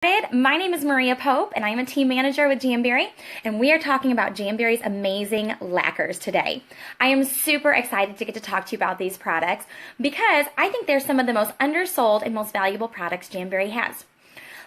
My name is Maria Pope, and I'm a team manager with Jamberry, and we are talking about Jamberry's amazing lacquers today. I am super excited to get to talk to you about these products because I think they're some of the most undersold and most valuable products Jamberry has.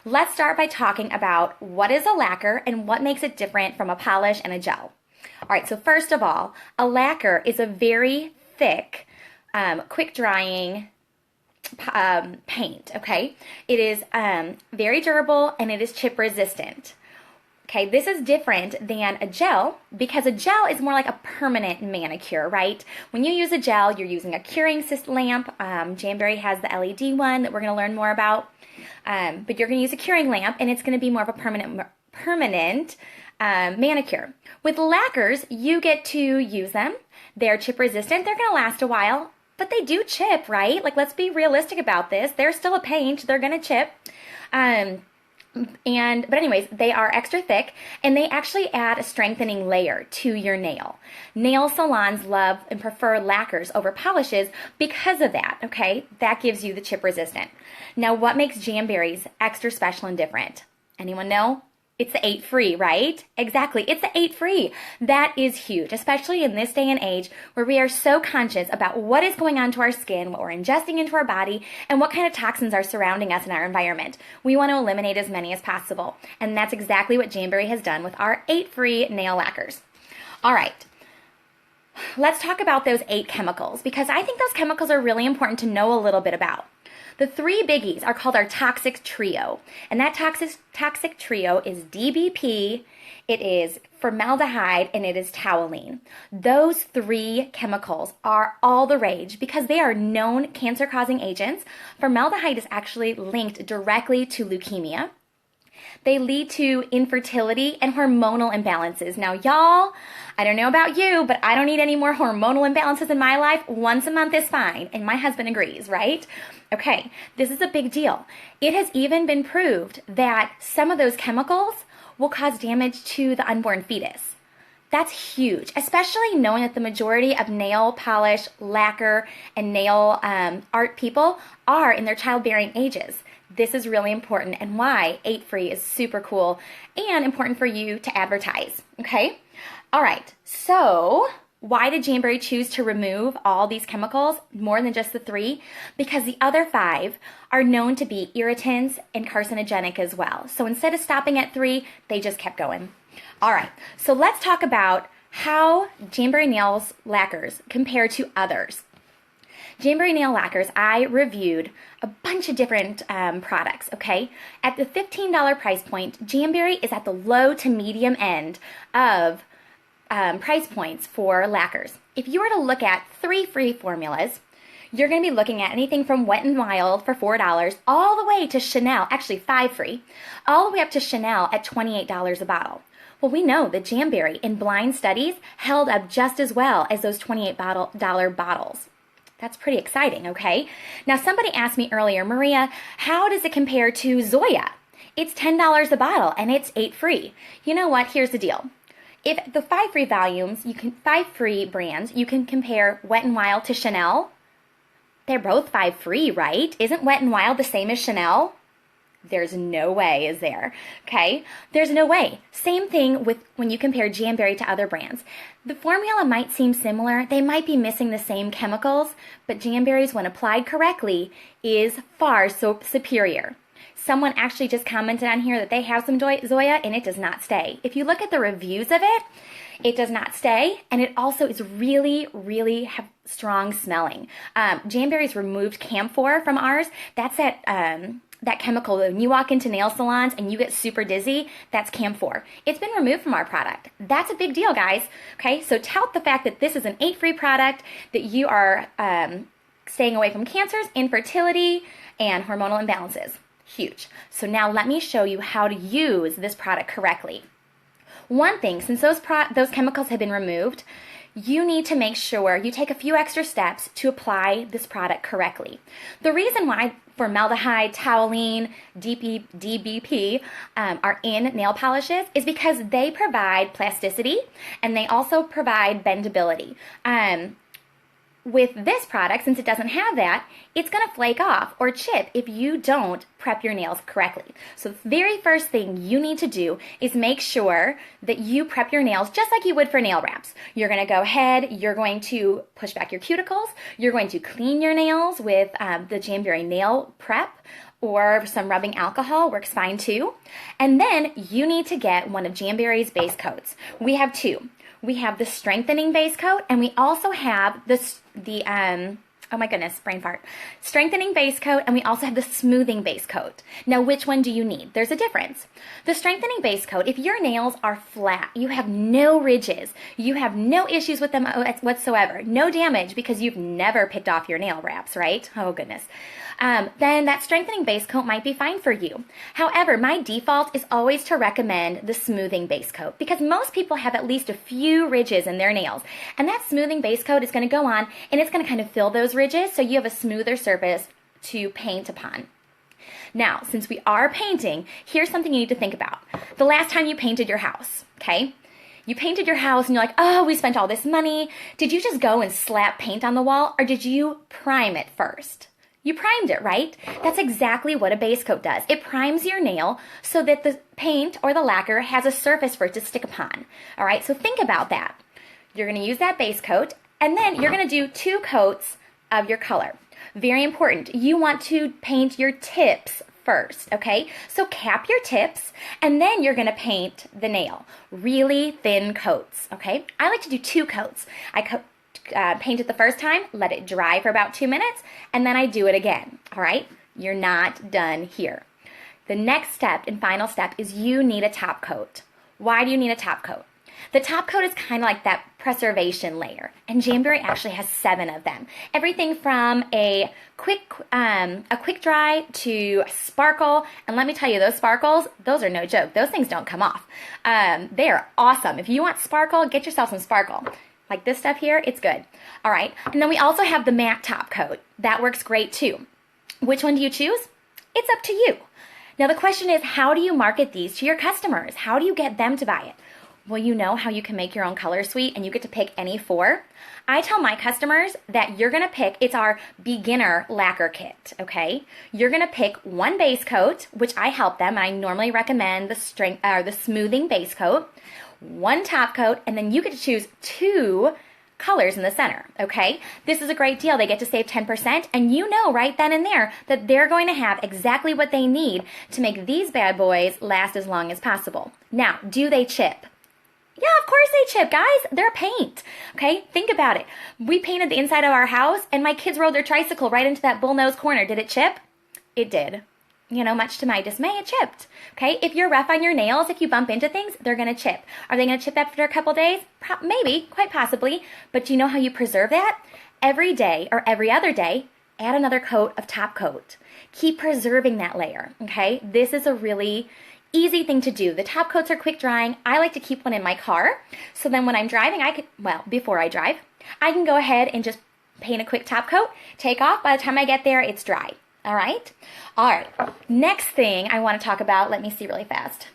Let's start by talking about what is a lacquer and what makes it different from a polish and a gel. All right, so first of all, a lacquer is a very thick, quick drying paint, okay? It is very durable and it is chip resistant. Okay, this is different than a gel because a gel is more like a permanent manicure, right? When you use a gel, you're using a curing lamp. Jamberry has the LED one that we're going to learn more about. But you're going to use a curing lamp and it's going to be more of a permanent manicure. With lacquers, you get to use them. They're chip resistant. They're going to last a while. But they do chip, right? Like, let's be realistic about this. They're still a paint. They're going to chip. But anyways, they are extra thick, and they actually add a strengthening layer to your nail. Nail salons love and prefer lacquers over polishes because of that, okay? That gives you the chip resistant. Now, what makes Jamberry's extra special and different? Anyone know? It's the 8 free, right? Exactly, it's the 8 free. That is huge, especially in this day and age where we are so conscious about what is going on to our skin, what we're ingesting into our body, and what kind of toxins are surrounding us in our environment. We want to eliminate as many as possible, and that's exactly what Jamberry has done with our 8 free nail lacquers. All right, let's talk about those 8 chemicals because I think those chemicals are really important to know a little bit about. The 3 biggies are called our toxic trio, and that toxic trio is DBP, it is formaldehyde, and it is toluene. Those 3 chemicals are all the rage because they are known cancer-causing agents. Formaldehyde is actually linked directly to leukemia. They lead to infertility and hormonal imbalances. Now, y'all, I don't know about you, but I don't need any more hormonal imbalances in my life. Once a month is fine, and my husband agrees, right? Okay, this is a big deal. It has even been proved that some of those chemicals will cause damage to the unborn fetus. That's huge, especially knowing that the majority of nail polish, lacquer, and nail art people are in their childbearing ages. This is really important and why 8 free is super cool and important for you to advertise, okay? All right, so why did Jamberry choose to remove all these chemicals, more than just the 3? Because the other 5 are known to be irritants and carcinogenic as well. So instead of stopping at 3, they just kept going. All right, so let's talk about how Jamberry nails lacquers compare to others. Jamberry nail lacquers, I reviewed a bunch of different products, okay? At the $15 price point, Jamberry is at the low to medium end of price points for lacquers. If you were to look at 3 free formulas, you're going to be looking at anything from Wet n Wild for $4 all the way to Chanel, actually 5 free, all the way up to Chanel at $28 a bottle. Well, we know that Jamberry in blind studies held up just as well as those $28 bottles. That's pretty exciting, okay? Now, somebody asked me earlier, Maria, how does it compare to Zoya? It's $10 a bottle and it's 8 free. You know what? Here's the deal. If the 5 free volumes, 5 free brands, you can compare Wet n Wild to Chanel. They're both 5 free, right? Isn't Wet n Wild the same as Chanel? There's no way, is there? Okay? There's no way. Same thing with when you compare Jamberry to other brands. The formula might seem similar. They might be missing the same chemicals, but Jamberry's, when applied correctly, is far so superior. Someone actually just commented on here that they have some Zoya and it does not stay. If you look at the reviews of it, it does not stay, and it also is really, really strong smelling. Jamberry's removed camphor from ours. That's that chemical when you walk into nail salons and you get super dizzy, that's camphor. It's been removed from our product. That's a big deal, guys. Okay, so tout the fact that this is an 8 free product, that you are staying away from cancers, infertility, and hormonal imbalances. Huge. So now let me show you how to use this product correctly. One thing, since those chemicals have been removed, you need to make sure you take a few extra steps to apply this product correctly. The reason why formaldehyde, toluene, DBP are in nail polishes is because they provide plasticity and they also provide bendability. with this product, since it doesn't have that, it's going to flake off or chip if you don't prep your nails correctly. So the very first thing you need to do is make sure that you prep your nails just like you would for nail wraps. You're going to go ahead, you're going to push back your cuticles, you're going to clean your nails with the Jamberry nail prep, or some rubbing alcohol works fine too. And then you need to get one of Jamberry's base coats. We have two. We have the strengthening base coat, and we also have oh my goodness, brain fart. Strengthening base coat, and we also have the smoothing base coat. Now, which one do you need? There's a difference. The strengthening base coat, if your nails are flat, you have no ridges, you have no issues with them whatsoever, no damage because you've never picked off your nail wraps, right? Oh goodness. Then that strengthening base coat might be fine for you. However, my default is always to recommend the smoothing base coat because most people have at least a few ridges in their nails. And that smoothing base coat is going to go on and it's going to kind of fill those ridges so you have a smoother surface to paint upon. Now, since we are painting, here's something you need to think about. The last time you painted your house, okay? You painted your house and you're like, oh, we spent all this money. Did you just go and slap paint on the wall or did you prime it first? You primed it, right? That's exactly what a base coat does. It primes your nail so that the paint or the lacquer has a surface for it to stick upon. All right, so think about that. You're going to use that base coat, and then you're going to do 2 coats of your color. Very important. You want to paint your tips first, okay? So cap your tips, and then you're going to paint the nail. Really thin coats, okay? I like to do 2 coats. I paint it the first time, let it dry for about 2 minutes, and then I do it again, all right? You're not done here. The next step and final step is you need a top coat. Why do you need a top coat? The top coat is kind of like that preservation layer, and Jamberry actually has 7 of them. Everything from a quick dry to sparkle, and let me tell you, those sparkles, those are no joke. Those things don't come off. They are awesome. If you want sparkle, get yourself some sparkle. Like this stuff here, it's good. All right, and then we also have the matte top coat. That works great too. Which one do you choose? It's up to you. Now the question is, how do you market these to your customers? How do you get them to buy it? Well, you know how you can make your own color suite and you get to pick any 4. I tell my customers that you're gonna pick, it's our beginner lacquer kit, okay? You're gonna pick 1 base coat, which I help them. I normally recommend the smoothing base coat, 1 top coat, and then you get to choose 2 colors in the center, okay? This is a great deal. They get to save 10%, and you know right then and there that they're going to have exactly what they need to make these bad boys last as long as possible. Now, do they chip? Yeah, of course they chip, guys. They're paint, okay? Think about it. We painted the inside of our house, and my kids rode their tricycle right into that bullnose corner. Did it chip? It did. You know, much to my dismay, it chipped. Okay, if you're rough on your nails, if you bump into things, they're going to chip. Are they going to chip after a couple days? Maybe, quite possibly. But do you know how you preserve that? Every day or every other day, add another coat of top coat. Keep preserving that layer, okay? This is a really easy thing to do. The top coats are quick drying. I like to keep one in my car. So then when I'm driving, before I drive, I can go ahead and just paint a quick top coat, take off. By the time I get there, it's dry. All right? All right. Next thing I want to talk about, let me see really fast.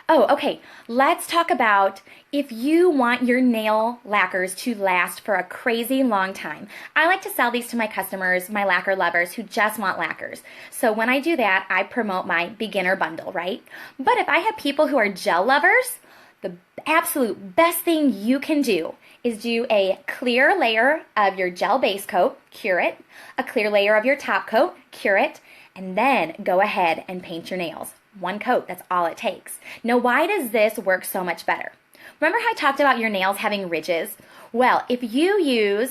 Okay. Let's talk about if you want your nail lacquers to last for a crazy long time. I like to sell these to my customers, my lacquer lovers who just want lacquers. So when I do that, I promote my beginner bundle, right? But if I have people who are gel lovers, the absolute best thing you can do is do a clear layer of your gel base coat, cure it, a clear layer of your top coat, cure it, and then go ahead and paint your nails. 1 coat, that's all it takes. Now, why does this work so much better? Remember how I talked about your nails having ridges? Well, if you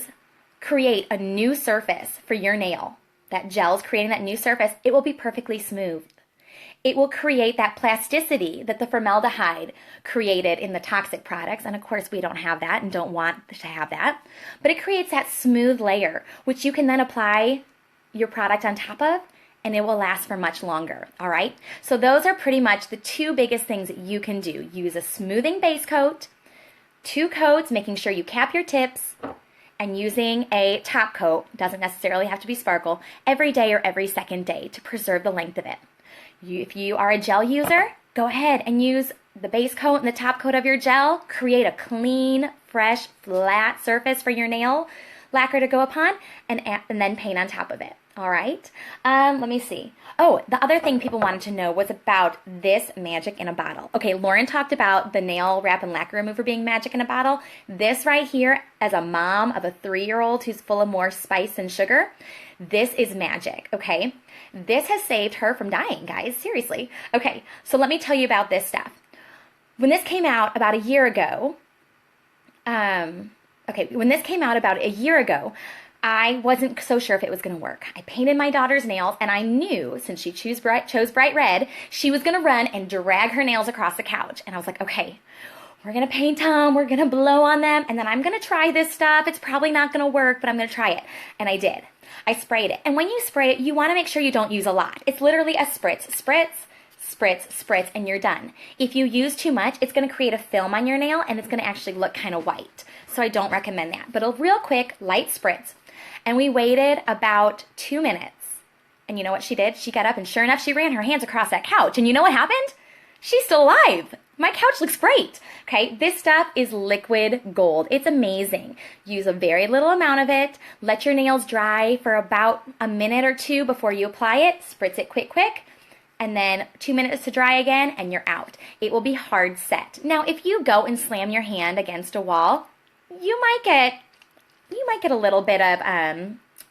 create a new surface for your nail, that gel's creating that new surface, it will be perfectly smooth. It will create that plasticity that the formaldehyde created in the toxic products. And of course, we don't have that and don't want to have that. But it creates that smooth layer, which you can then apply your product on top of, and it will last for much longer, all right? So those are pretty much the 2 biggest things that you can do. Use a smoothing base coat, 2 coats, making sure you cap your tips, and using a top coat, doesn't necessarily have to be sparkle, every day or every second day to preserve the length of it. If you are a gel user, go ahead and use the base coat and the top coat of your gel. Create a clean, fresh, flat surface for your nail lacquer to go upon, and then paint on top of it. All right. Let me see. Oh, the other thing people wanted to know was about this magic in a bottle. Okay, Lauren talked about the nail wrap and lacquer remover being magic in a bottle. This right here, as a mom of a 3-year-old who's full of more spice and sugar, this is magic, okay? This has saved her from dying, guys, seriously. Okay, so let me tell you about this stuff. When this came out about a year ago, I wasn't so sure if it was going to work. I painted my daughter's nails, and I knew, since she chose bright red, she was going to run and drag her nails across the couch. And I was like, okay, we're going to paint them, we're going to blow on them, and then I'm going to try this stuff. It's probably not going to work, but I'm going to try it. And I did. I sprayed it. And when you spray it, you want to make sure you don't use a lot. It's literally a spritz, spritz, spritz, spritz, and you're done. If you use too much, it's going to create a film on your nail, and it's going to actually look kind of white. So I don't recommend that. But a real quick, light spritz. And we waited about 2 minutes. And you know what she did? She got up, and sure enough, she ran her hands across that couch. And you know what happened? She's still alive. My couch looks great. Okay, this stuff is liquid gold. It's amazing. Use a very little amount of it. Let your nails dry for about a minute or two before you apply it. Spritz it quick, quick. And then 2 minutes to dry again, and you're out. It will be hard set. Now, if you go and slam your hand against a wall, you might get a little bit of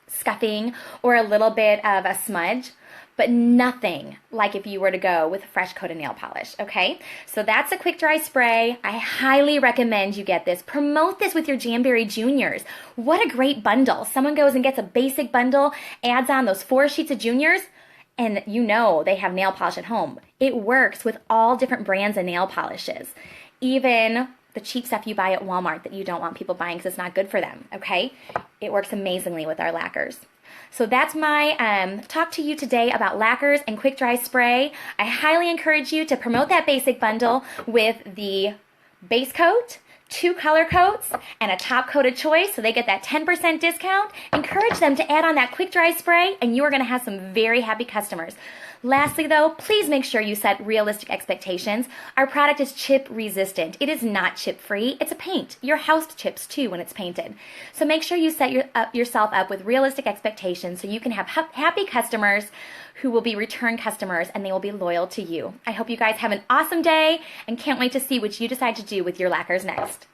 scuffing or a little bit of a smudge, but nothing like if you were to go with a fresh coat of nail polish, okay? So that's a quick dry spray. I highly recommend you get this. Promote this with your Jamberry juniors. What a great bundle. Someone goes and gets a basic bundle, adds on those 4 sheets of juniors, and you know they have nail polish at home. It works with all different brands of nail polishes. Even the cheap stuff you buy at Walmart that you don't want people buying because it's not good for them, okay? It works amazingly with our lacquers. So that's my talk to you today about lacquers and quick dry spray. I highly encourage you to promote that basic bundle with the base coat, 2 color coats, and a top coated choice so they get that 10% discount. Encourage them to add on that quick dry spray, and you are going to have some very happy customers. Lastly though, please make sure you set realistic expectations. Our product is chip resistant. It is not chip free. It's a paint. Your house chips too when it's painted. So make sure you set yourself up with realistic expectations so you can have happy customers who will be return customers, and they will be loyal to you. I hope you guys have an awesome day and can't wait to see what you decide to do with your lacquers next.